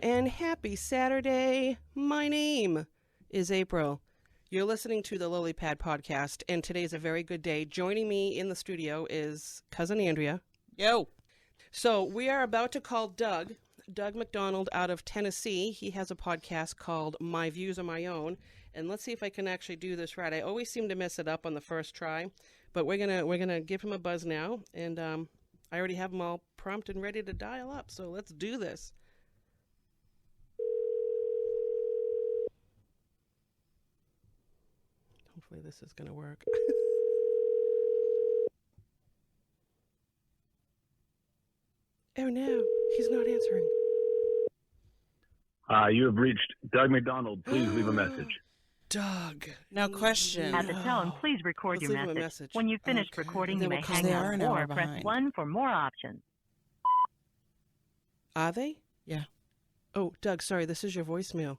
and happy Saturday. My name is April. You're listening to the Lilypad podcast, and today's a very good day. Joining me in the studio is cousin Andrea. Yo. So we are about to call Doug McDonald out of Tennessee. He has a podcast called My Views Are My Own, and let's see if I can actually do this right. I always seem to mess it up on the first try, but we're gonna give him a buzz now, and I already have him all prompt and ready to dial up, so let's do this. Hopefully this is going to work. Oh no, he's not answering. You have reached Doug McDonald. Please leave a message. Doug. Now question. At the tone, please record Let's your leave him a message. message. When you've finished Okay. recording, They you will may call hang they up are an hour or press behind. 1 for more options. Are they? Yeah. Oh, Doug, sorry, this is your voicemail.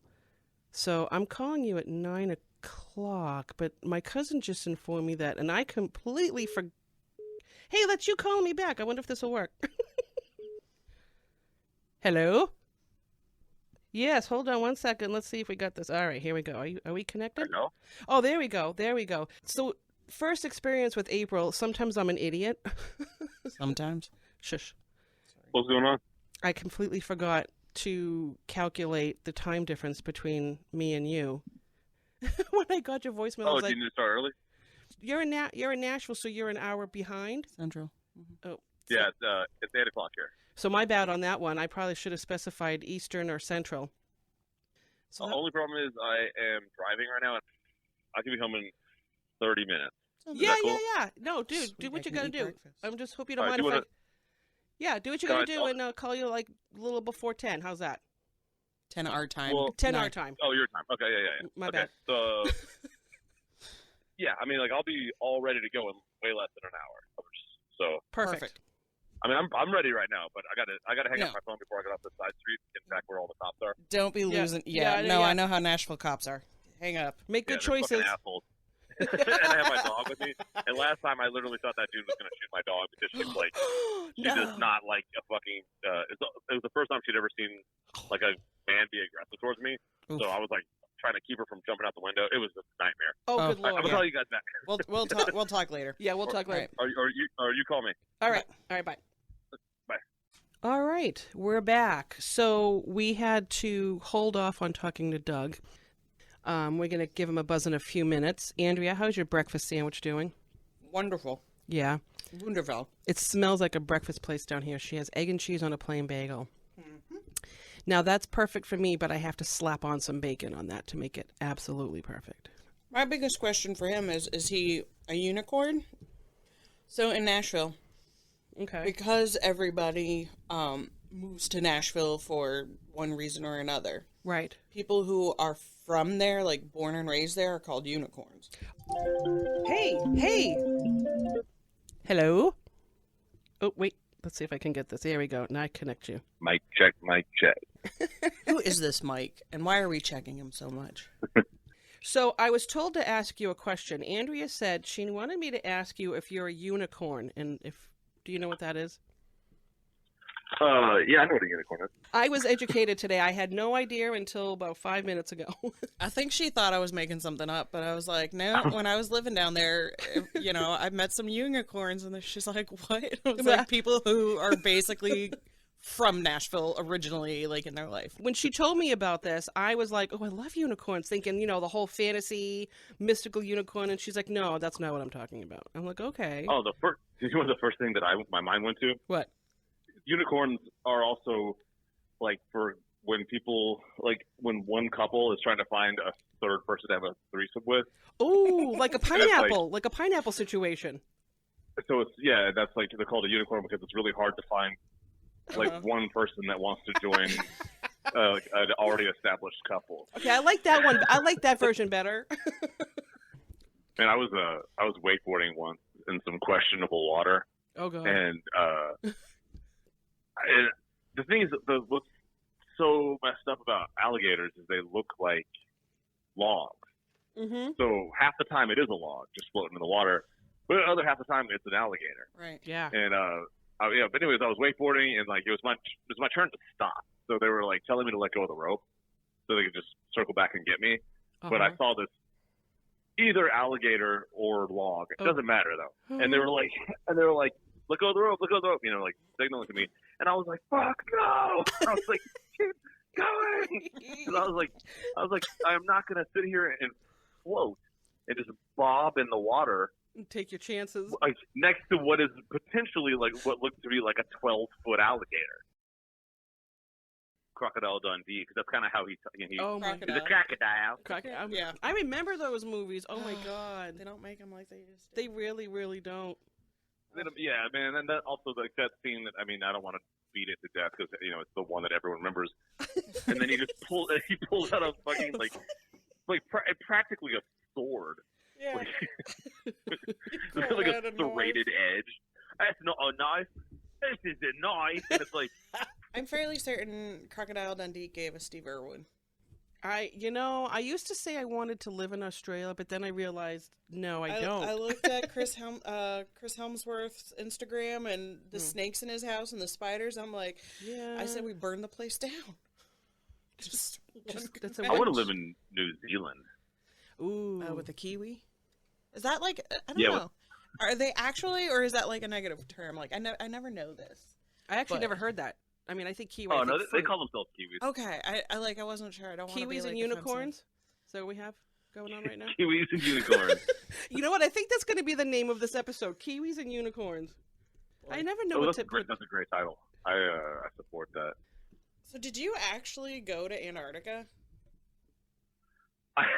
So I'm calling you at 9 o'clock, but my cousin just informed me that, and I completely forgot. Hey, that's you calling me back. I wonder if this will work. Hello? Yes, hold on one second. Let's see if we got this. All right, here we go. Are we connected? Hello? Oh, there we go. There we go. So, first experience with April, sometimes I'm an idiot. Sometimes. Shush. What's going on? I completely forgot to calculate the time difference between me and you. When I got your voicemail, I was like, you need to start early? you're in Nashville, so you're an hour behind? Central. Oh. Yeah, it's 8 o'clock here. So my bad on that one. I probably should have specified Eastern or Central. So The only problem is I am driving right now, and I can be home in 30 minutes. yeah. cool? No, dude, Sweet, do what I you can gotta eat do. breakfast. I'm just hope you don't All right, mind do if Yeah, do what you Can gotta I do, talk? and I'll call you like a little before 10. How's that? 10 our time. Well, 10 9. our time. Oh, your time. Okay, yeah. My okay, bad. so, yeah, I mean, like, I'll be all ready to go in way less than an hour. So, Perfect. I mean, I'm ready right now, but I gotta hang No. up my phone before I get off the side street and check where all the cops are. Don't be Yeah. losing. Yeah, Yeah, no, yeah. I know how Nashville cops are. Hang up. Make Yeah, good they're fucking choices. assholes. And I have my dog with me. And last time I literally thought that dude was gonna shoot my dog because she's like, she does not like a fucking. It was the first time she'd ever seen like a man be aggressive towards me. Oof. So I was like trying to keep her from jumping out the window. It was a nightmare. Oh, Oh, good I'm lord. gonna yeah. call you guys back. We'll talk later. Yeah, we'll talk later. Or you call me. All right, bye. Bye. All right, we're back. So we had to hold off on talking to Doug. We're going to give him a buzz in a few minutes. Andrea, how's your breakfast sandwich doing? Wonderful. Yeah. Wonderful. It smells like a breakfast place down here. She has egg and cheese on a plain bagel. Now, that's perfect for me, but I have to slap on some bacon on that to make it absolutely perfect. My biggest question for him is he a unicorn? So in Nashville, Okay. because everybody moves to Nashville for one reason or another, Right. people who are from there, like born and raised there, are called unicorns. Hey. Hello? Oh, wait. Let's see if I can get this. There we go. Now I connect you. Mic check. Who is this Mike, and why are we checking him so much? So I was told to ask you a question. Andrea said she wanted me to ask you if you're a unicorn, and do you know what that is? Yeah, I know what a unicorn is. I was educated today. I had no idea until about 5 minutes ago. I think she thought I was making something up, but I was like, no, when I was living down there, I met some unicorns, and she's like, what? It was like people who are basically from Nashville originally, like in their life. When she told me about this, I was like, oh, I love unicorns, thinking, the whole fantasy, mystical unicorn. And she's like, no, that's not what I'm talking about. I'm like, okay. Oh, you know the first thing that my mind went to? What? Unicorns are also like for when people when one couple is trying to find a third person to have a threesome with. Oh, like a pineapple, like a pineapple situation. So that's like they're called a unicorn because it's really hard to find one person that wants to join an already established couple. Okay, I like that one. I like that version better. And I was wakeboarding once in some questionable water. Oh god. And the thing is, what's so messed up about alligators is they look like logs. Mm-hmm. So half the time it is a log just floating in the water, but the other half the time it's an alligator. Right. Yeah. And yeah. But anyways, I was wakeboarding, and like it was my turn to stop. So they were like telling me to let go of the rope, so they could just circle back and get me. But I saw this either alligator or log. It doesn't matter though. And they were like, let go of the rope, let go of the rope. You know, like signaling to me. And I was like, fuck no! I was like, keep going. And I was like, I'm not gonna sit here and float and just bob in the water. Take your chances. Like, next to what is potentially like what looks to be like a 12-foot alligator. Crocodile Dundee, because that's kind of how he's crocodile. a crocodile. Yeah. I remember those movies. Oh my god. They don't make them like they used to. They really, really don't. Yeah, man, and that also like that scene that I don't want to beat it to death because it's the one that everyone remembers. And then he pulls out a fucking like practically a sword. Yeah. Like a serrated edge. That's not a knife. This is a knife, and it's like. I'm fairly certain Crocodile Dundee gave us Steve Irwin. I used to say I wanted to live in Australia, but then I realized, no, I don't. I looked at Chris Helmsworth's Instagram and the snakes in his house and the spiders. I'm like, yeah. I said we burn the place down. I want to live in New Zealand. Ooh. With a kiwi? Is that like, I don't know. Are they actually, or is that like a negative term? Like, I never know this. I actually never heard that. I mean, I think Kiwi. Oh, no, they call themselves Kiwis. Okay, I wasn't sure. I don't want to be Kiwis like and unicorns? So we have going on right now? Kiwis and unicorns. You know what? I think that's going to be the name of this episode. Kiwis and unicorns. I never know what to put. That's a great title. I support that. So did you actually go to Antarctica?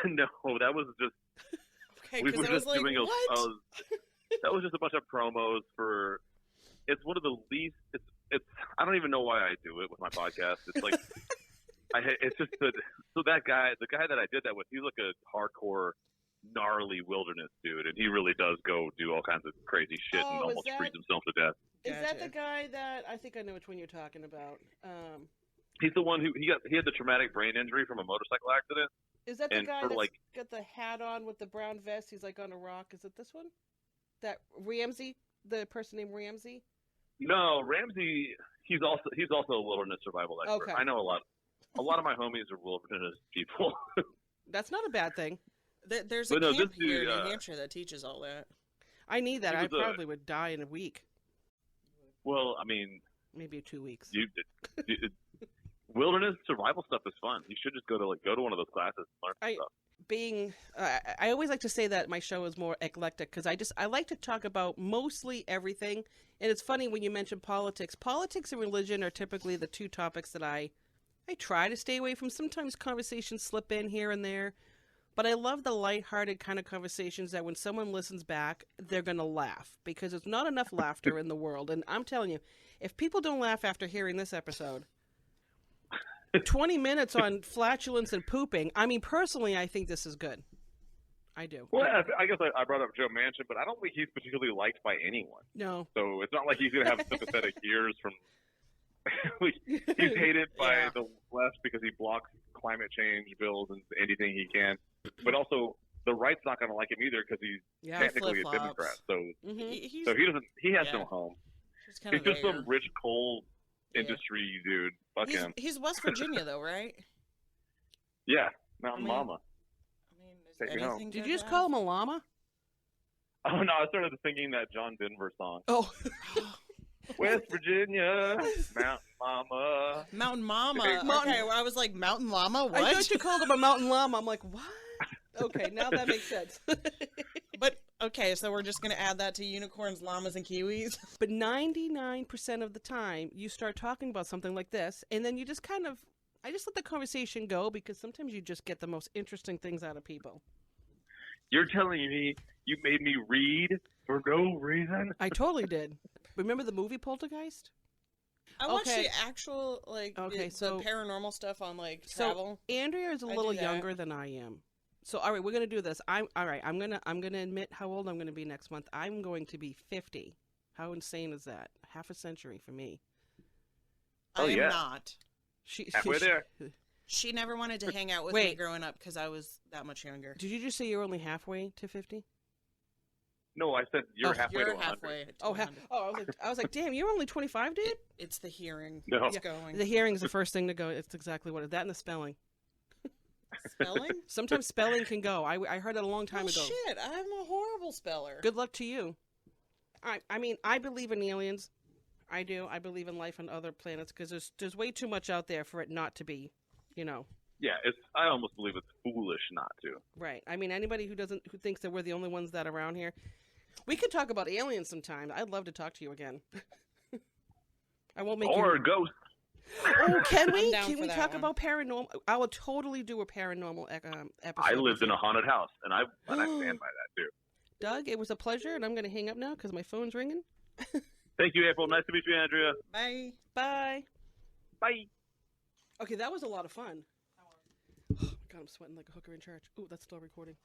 No, that was just... Okay, because I was like, what? That was just a bunch of promos for... It's one of the least... It's I don't even know why I do it with my podcast. It's like it's just the guy that I did that with, he's like a hardcore gnarly wilderness dude, and he really does go do all kinds of crazy shit and almost freeze himself to death. Is that the guy that I think I know which one you're talking about? He's the one who he had the traumatic brain injury from a motorcycle accident. Is that the guy that's got the hat on with the brown vest? He's like on a rock. Is it this one? That Ramsey, the person named Ramsey? No, Ramsey. He's also a wilderness survival expert. Okay. I know a lot. A lot of my homies are wilderness people. That's not a bad thing. There's a camp here in New Hampshire that teaches all that. I need that. I probably would die in a week. Well, I mean, maybe 2 weeks. Wilderness survival stuff is fun. You should just go to one of those classes and learn stuff. I always like to say that my show is more eclectic because I like to talk about mostly everything. And it's funny when you mention politics. Politics and religion are typically the two topics that I try to stay away from. Sometimes conversations slip in here and there. But I love the lighthearted kind of conversations that when someone listens back, they're going to laugh. Because there's not enough laughter in the world. And I'm telling you, if people don't laugh after hearing this episode... 20 minutes on flatulence and pooping. I mean, personally, I think this is good. I do. Well, I guess I brought up Joe Manchin, but I don't think he's particularly liked by anyone. No. So it's not like he's going to have sympathetic ears from... He's hated by the left because he blocks climate change bills and anything he can. But also, the right's not going to like him either because he's technically a Democrat. So, so he has no home. He's just some rich coal industry dude. Fuck him. He's West Virginia though, right? Yeah, Mountain Mama. I mean, is anything Did you just call him a llama? Oh no, I started singing that John Denver song. Oh. West Virginia, Mountain Mama. Mountain Mama. Okay, well, I was like, Mountain Llama? What? I thought you called him a mountain llama. I'm like, what? Okay, now that makes sense. But, okay, so we're just going to add that to unicorns, llamas, and kiwis? But 99% of the time, you start talking about something like this, and then you just I just let the conversation go, because sometimes you just get the most interesting things out of people. You're telling me you made me read for no reason? I totally did. Remember the movie Poltergeist? I watched the actual, the paranormal stuff on, travel. So, Andrea is a little younger than I am. So, all right, we're going to do this. I'm going to admit how old I'm going to be next month. I'm going to be 50. How insane is that? Half a century for me. I am not. Halfway there. She never wanted to hang out with me growing up because I was that much younger. Did you just say you're only halfway to 50? No, I said you're halfway You're to 100. halfway. To Oh, 100. I was like, damn, you're only 25, dude? It's the hearing. No. It's going. The hearing is the first thing to go. It's exactly what it is. That and the spelling. Spelling? Sometimes spelling can go. I heard it a long time Well, ago. shit, I'm a horrible speller. Good luck to you. I mean, I believe in aliens. I do. I believe in life on other planets because there's way too much out there for it not to be, you know. Yeah, I almost believe it's foolish not to. Right. I mean, anybody who thinks that we're the only ones that are around here, we could talk about aliens sometime. I'd love to talk to you again. I won't make Or you. ghosts. Oh, can we? I'm down Can for we that talk one. about paranormal? I will totally do a paranormal episode. I lived in a haunted house, and I stand by that too. Doug, it was a pleasure, and I'm going to hang up now because my phone's ringing. Thank you, April. Nice to meet you, Andrea. Bye. Bye. Bye. Okay, that was a lot of fun. Oh my god, I'm sweating like a hooker in church. Ooh, that's still recording.